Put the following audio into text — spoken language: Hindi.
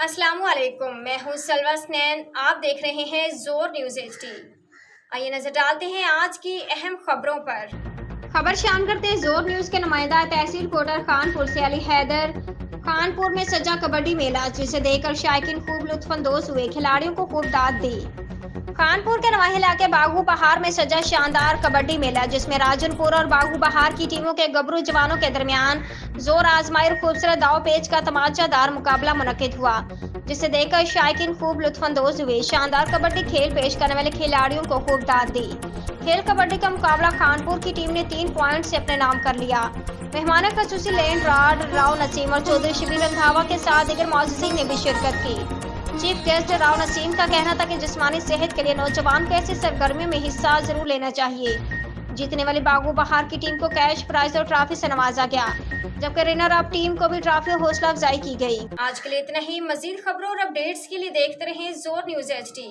अस्सलामुअलैकुम, मैं हूँ सलवा स्नैन। आप देख रहे हैं जोर न्यूज़ HD। आइए नजर डालते हैं आज की अहम खबरों पर। खबर शान करते हैं जोर न्यूज़ के नुमाइंदा तहसील कोटर खानपुर से अली हैदर। खानपुर में सजा कबड्डी मेला, जिसे देखकर शायकीन खूब लुत्फानंदोज हुए, खिलाड़ियों को खूब दाद दी। कानपुर के नवाही इलाके बागू बहार में सजा शानदार कबड्डी मेला, जिसमें राजनपुर और बागू बहार की टीमों के गबरू जवानों के दरमियान जोर आजमाई और खूबसूरत दाव पेच का तमाचादार मुकाबला मुनक्किद हुआ, जिसे देखकर शायकीन खूब लुत्फानंदोज हुए। शानदार कबड्डी खेल पेश करने वाले खिलाड़ियों को खूब दाद दी। खेल कबड्डी का मुकाबला खानपुर की टीम ने 3 पॉइंट से अपने नाम कर लिया। मेहमान खसूसी लैंड राड राव नसीम और चौधरी शबीर रंधावा के साथ दीगर मौजूदीन ने भी शिरकत की। चीफ गेस्ट राव नसीम का कहना था कि जिस्मानी सेहत के लिए नौजवान को ऐसी सरगर्मियों में हिस्सा जरूर लेना चाहिए। जीतने वाली बागू बहार की टीम को कैश प्राइज और ट्रॉफी से नवाजा गया, जबकि रनर अप टीम को भी ट्रॉफी और हौसला अफजाई की गई। आज के लिए इतना ही। मजीद खबरों और अपडेट्स के लिए देखते रहें जोर न्यूज़ HD।